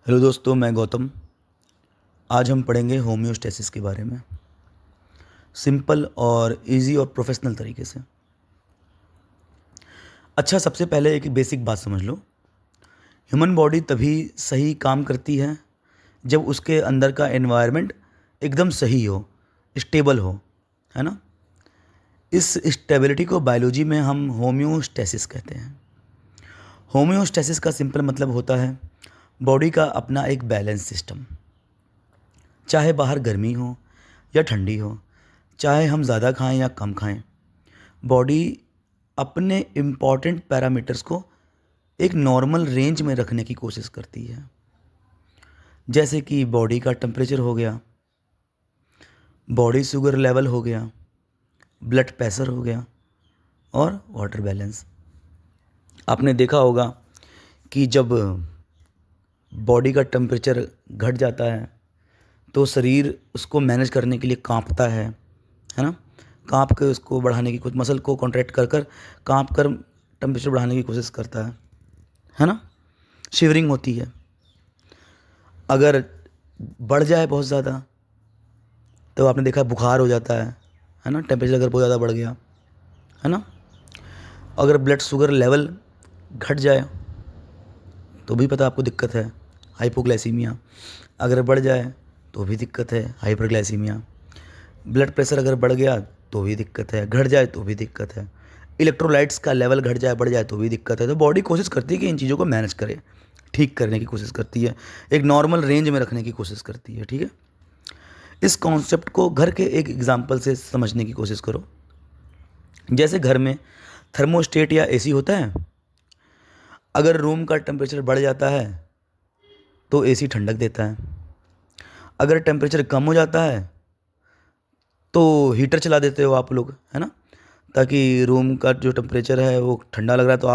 Hello दोस्तों, मैं गौतम। आज हम पढ़ेंगे होम्योस्टेसिस के बारे में, सिंपल और इजी और प्रोफेशनल तरीके से। अच्छा, सबसे पहले एक बेसिक बात समझ लो। ह्यूमन बॉडी तभी सही काम करती है जब उसके अंदर का एनवायरनमेंट एकदम सही हो, स्टेबल हो, है ना। इस स्टेबिलिटी को बायोलॉजी में हम होम्योस्टेसिस कहते हैं। होम्योस्टेसिस का सिंपल मतलब होता है बॉडी का अपना एक बैलेंस सिस्टम। चाहे बाहर गर्मी हो या ठंडी हो, चाहे हम ज़्यादा खाएं या कम खाएं, बॉडी अपने इम्पॉर्टेंट पैरामीटर्स को एक नॉर्मल रेंज में रखने की कोशिश करती है। जैसे कि बॉडी का टेम्परेचर हो गया, बॉडी शुगर लेवल हो गया, ब्लड प्रेशर हो गया और वाटर बैलेंस। आपने देखा होगा कि जब बॉडी का टेम्परेचर घट जाता है तो शरीर उसको मैनेज करने के लिए कांपता है ना। कांप के उसको बढ़ाने की, कुछ मसल को कॉन्ट्रैक्ट कर कर कांप कर टेम्परेचर बढ़ाने की कोशिश करता है ना। शिवरिंग होती है। अगर बढ़ जाए बहुत ज़्यादा तो आपने देखा बुखार हो जाता है ना। टेम्परेचर अगर बहुत ज़्यादा बढ़ गया, है ना। अगर ब्लड शुगर लेवल घट जाए तो भी पता आपको दिक्कत है, हाइपोग्लाइसीमिया। अगर बढ़ जाए तो भी दिक्कत है, हाइपरग्लाइसीमिया। ब्लड प्रेशर अगर बढ़ गया तो भी दिक्कत है, घट जाए तो भी दिक्कत है। इलेक्ट्रोलाइट्स का लेवल घट जाए, बढ़ जाए तो भी दिक्कत है। तो बॉडी कोशिश करती है कि इन चीज़ों को मैनेज करे, ठीक करने की कोशिश करती है, एक नॉर्मल रेंज में रखने की कोशिश करती है। ठीक है। इस कॉन्सेप्ट को घर के एक एग्जाम्पल से समझने की कोशिश करो। जैसे घर में थर्मोस्टेट या एसी होता है। अगर रूम का टेम्परेचर बढ़ जाता है तो एसी ठंडक देता है। अगर टेम्परेचर कम हो जाता है तो हीटर चला देते हो आप लोग, है ना, ताकि रूम का जो टेम्परेचर है वो ठंडा लग रहा है तो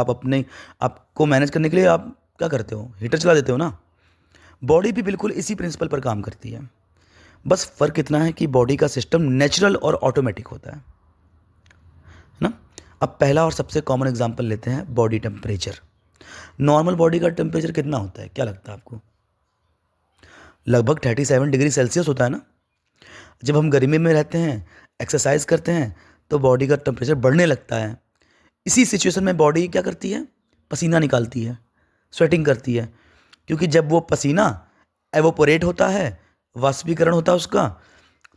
आपको मैनेज करने के लिए आप क्या करते हो, हीटर चला देते हो ना। बॉडी भी बिल्कुल इसी प्रिंसिपल पर काम करती है। बस फ़र्क इतना है कि बॉडी का सिस्टम नेचुरल और ऑटोमेटिक होता है ना। अब पहला और सबसे कॉमन एग्जांपल लेते हैं, बॉडी टेम्परेचर। नॉर्मल बॉडी का टेम्परेचर कितना होता है, क्या लगता है आपको? लगभग 37 डिग्री सेल्सियस होता है ना। जब हम गर्मी में रहते हैं, एक्सरसाइज करते हैं, तो बॉडी का टेम्परेचर बढ़ने लगता है। इसी सिचुएशन में बॉडी क्या करती है? पसीना निकालती है, स्वेटिंग करती है। क्योंकि जब वो पसीना एवोपोरेट होता है, वाष्पीकरण होता है उसका,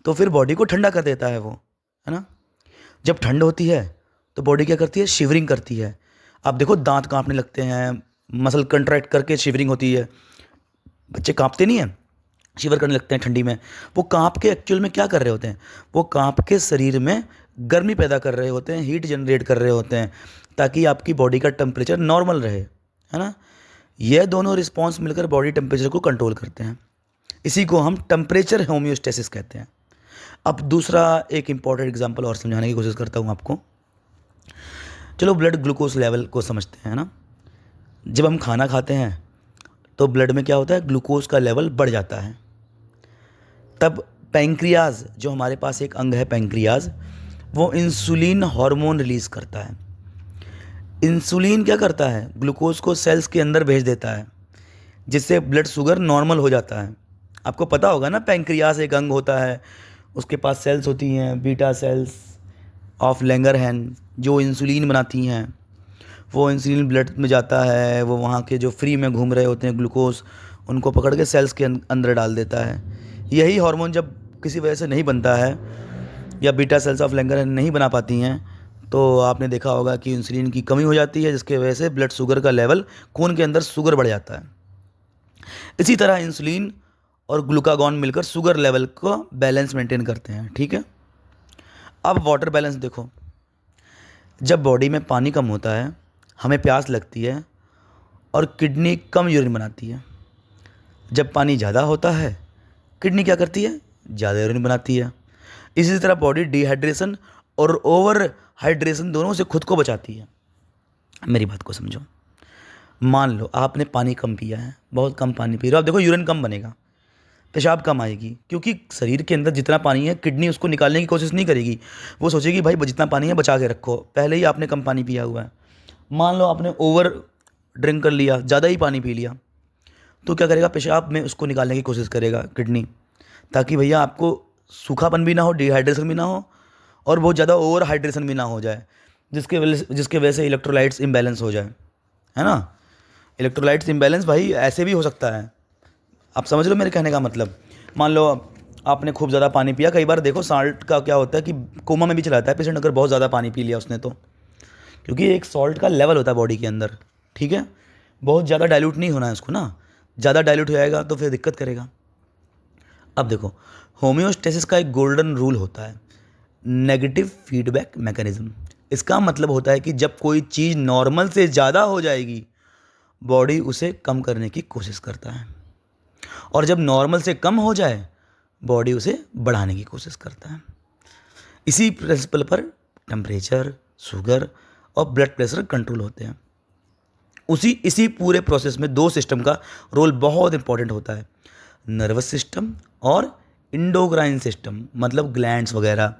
तो फिर बॉडी को ठंडा कर देता है वो, है ना। जब ठंड होती है तो बॉडी क्या करती है? शिवरिंग करती है। आप देखो, दांत कांपने लगते हैं, मसल कंट्रैक्ट करके शिवरिंग होती है। बच्चे कांपते नहीं हैं, शिवर करने लगते हैं ठंडी में। वो कांप के एक्चुअल में क्या कर रहे होते हैं? वो कांप के शरीर में गर्मी पैदा कर रहे होते हैं, हीट जनरेट कर रहे होते हैं, ताकि आपकी बॉडी का टेम्परेचर नॉर्मल रहे, है ना। ये दोनों रिस्पॉन्स मिलकर बॉडी टेम्परेचर को कंट्रोल करते हैं। इसी को हम टेम्परेचर होम्योस्टेसिस कहते हैं। अब दूसरा एक इंपॉर्टेंट एग्जांपल और समझाने की कोशिश करता हूँ आपको। चलो ब्लड ग्लूकोज लेवल को समझते हैं ना। जब हम खाना खाते हैं तो ब्लड में क्या होता है? ग्लूकोज का लेवल बढ़ जाता है। तब पैंक्रियाज, जो हमारे पास एक अंग है पैंक्रियाज, वो इंसुलिन हार्मोन रिलीज करता है। इंसुलिन क्या करता है? ग्लूकोज को सेल्स के अंदर भेज देता है, जिससे ब्लड शुगर नॉर्मल हो जाता है। आपको पता होगा ना, पैंक्रियाज एक अंग होता है, उसके पास सेल्स होती हैं, बीटा सेल्स ऑफ लैंगरहैन, जो इंसुलिन बनाती हैं। वो इंसुलिन ब्लड में जाता है, वो वहाँ के जो फ्री में घूम रहे होते हैं ग्लूकोज, उनको पकड़ के सेल्स के अंदर डाल देता है। यही हार्मोन जब किसी वजह से नहीं बनता है या बीटा सेल्स ऑफ लैंगरहैन नहीं बना पाती हैं, तो आपने देखा होगा कि इंसुलिन की कमी हो जाती है, जिसके वजह से ब्लड शुगर का लेवल, खून के अंदर शुगर बढ़ जाता है। इसी तरह इंसुलिन और ग्लूकागॉन मिलकर शुगर लेवल को बैलेंस मेंटेन करते हैं। ठीक है। अब वाटर बैलेंस देखो। जब बॉडी में पानी कम होता है, हमें प्यास लगती है और किडनी कम यूरिन बनाती है। जब पानी ज़्यादा होता है, किडनी क्या करती है? ज़्यादा यूरिन बनाती है। इसी तरह बॉडी डिहाइड्रेशन और ओवर हाइड्रेशन दोनों से खुद को बचाती है। मेरी बात को समझो। मान लो आपने पानी कम पिया है, बहुत कम पानी पी रहे हो, आप देखो यूरिन कम बनेगा, पेशाब कम आएगी, क्योंकि शरीर के अंदर जितना पानी है किडनी उसको निकालने की कोशिश नहीं करेगी। वो सोचेगी भाई जितना पानी है बचा के रखो, पहले ही आपने कम पानी पिया हुआ है। मान लो आपने ओवर ड्रिंक कर लिया, ज़्यादा ही पानी पी लिया, तो क्या करेगा, पेशाब में उसको निकालने की कोशिश करेगा किडनी, ताकि भैया आपको सूखापन भी ना हो, डिहाइड्रेशन भी ना हो, और बहुत ज़्यादा ओवर हाइड्रेशन भी ना हो जाए, जिसके वजह से इलेक्ट्रोलाइट्स इम्बैलेंस हो जाए, है ना। इलेक्ट्रोलाइट्स इम्बैलेंस भाई ऐसे भी हो सकता है, आप समझ लो मेरे कहने का मतलब। मान लो आपने खूब ज़्यादा पानी पिया, कई बार देखो साल्ट का क्या होता है कि कोमा में भी चला जाता है पेशेंट अगर बहुत ज़्यादा पानी पी लिया उसने तो, क्योंकि एक सॉल्ट का लेवल होता है बॉडी के अंदर, ठीक है। बहुत ज़्यादा डाइल्यूट नहीं होना है उसको ना, ज़्यादा डाइल्यूट हो जाएगा तो फिर दिक्कत करेगा। अब देखो, होम्योस्टेसिस का एक गोल्डन रूल होता है, नेगेटिव फीडबैक मैकेनिज्म। इसका मतलब होता है कि जब कोई चीज़ नॉर्मल से ज़्यादा हो जाएगी, बॉडी उसे कम करने की कोशिश करता है, और जब नॉर्मल से कम हो जाए, बॉडी उसे बढ़ाने की कोशिश करता है। इसी प्रिंसिपल पर टेम्परेचर, शुगर और ब्लड प्रेशर कंट्रोल होते हैं। इसी पूरे प्रोसेस में दो सिस्टम का रोल बहुत इंपॉर्टेंट होता है, नर्वस सिस्टम और इंडोक्राइन सिस्टम, मतलब ग्लैंड्स वगैरह,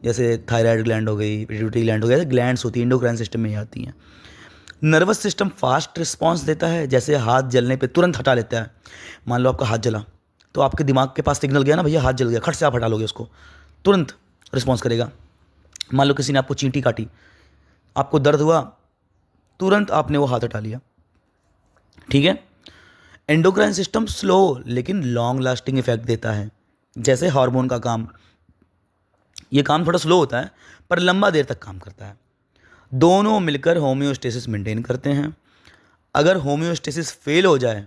जैसे थायराइड ग्लैंड हो गई, पिट्यूटरी ग्लैंड हो गया, ग्लैंड्स होती है इंडोक्राइन सिस्टम में ही आती हैं। नर्वस सिस्टम फास्ट रिस्पांस देता है, जैसे हाथ जलने पे तुरंत हटा लेता है। मान लो आपका हाथ जला, तो आपके दिमाग के पास सिग्नल गया ना, भैया हाथ जल गया, खट से आप हटा लोगे उसको, तुरंत रिस्पॉन्स करेगा। मान लो किसी ने आपको चींटी काटी, आपको दर्द हुआ, तुरंत आपने वो हाथ हटा लिया, ठीक है। एंडोक्राइन सिस्टम स्लो लेकिन लॉन्ग लास्टिंग इफेक्ट देता है, जैसे हार्मोन का काम। ये काम थोड़ा स्लो होता है पर लंबा देर तक काम करता है। दोनों मिलकर होम्योस्टेसिस मेंटेन करते हैं। अगर होम्योस्टेसिस फेल हो जाए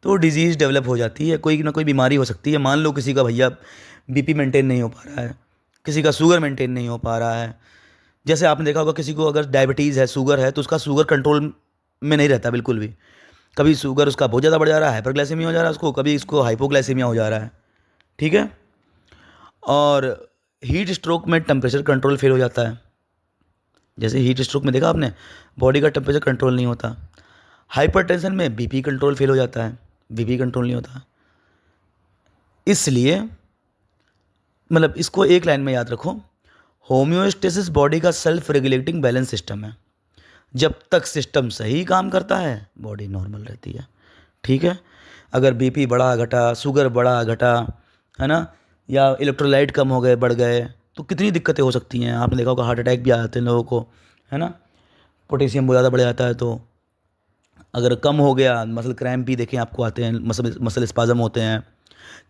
तो डिजीज़ डेवलप हो जाती है, कोई ना कोई बीमारी हो सकती है। मान लो किसी का भैया बीपी मेंटेन नहीं हो पा रहा है, किसी का शुगर मेंटेन नहीं हो पा रहा है। जैसे आपने देखा होगा किसी को अगर डायबिटीज़ है, शुगर है, तो उसका शुगर कंट्रोल में नहीं रहता बिल्कुल भी। कभी शुगर उसका बहुत ज़्यादा बढ़ जा रहा है, हाइपरग्लाइसेमिया हो जा रहा है उसको, कभी इसको हाइपोग्लाइसेमिया हो जा रहा है, ठीक है। और हीट स्ट्रोक में टेम्परेचर कंट्रोल फेल हो जाता है। जैसे हीट स्ट्रोक में देखा आपने, बॉडी का टेम्परेचर कंट्रोल नहीं होता। हाइपरटेंशन में बीपी कंट्रोल फेल हो जाता है, बीपी कंट्रोल नहीं होता। इसलिए मतलब इसको एक लाइन में याद रखो, होम्योस्टेसिस बॉडी का सेल्फ रेगुलेटिंग बैलेंस सिस्टम है। जब तक सिस्टम सही काम करता है, बॉडी नॉर्मल रहती है, ठीक है। अगर बीपी बढ़ा घटा, शुगर बढ़ा घटा, है ना, या इलेक्ट्रोलाइट कम हो गए बढ़ गए, तो कितनी दिक्कतें हो सकती हैं। आपने देखा होगा हार्ट अटैक भी आ जाते हैं लोगों को, है ना। पोटेशियम बहुत ज़्यादा बढ़ जाता है, तो अगर कम हो गया, मसल क्रैम्प भी देखें आपको आते हैं, मसल स्पाजम होते हैं।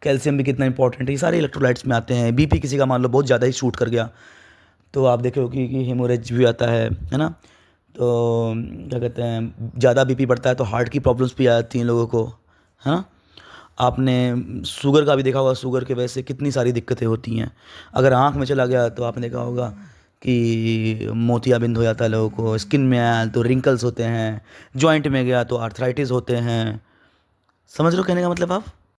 कैल्शियम भी कितना इंपॉर्टेंट है, ये सारे इलेक्ट्रोलाइट्स में आते हैं। बीपी किसी का मान लो बहुत ज़्यादा ही शूट कर गया, तो आप देखो कि हेमोरेज भी आता है ना। तो क्या कहते हैं, ज़्यादा बीपी बढ़ता है तो हार्ट की प्रॉब्लम्स भी आ जाती हैं लोगों को, है ना। आपने शुगर का भी देखा होगा, शुगर की वजह से कितनी सारी दिक्कतें होती हैं। अगर आँख में चला गया तो आपने देखा होगा कि मोतियाबिंद हो जाता है लोगों को, स्किन में आया तो रिंकल्स होते हैं, जॉइंट में गया तो आर्थराइटिस होते हैं। समझ लो कहने का मतलब आप।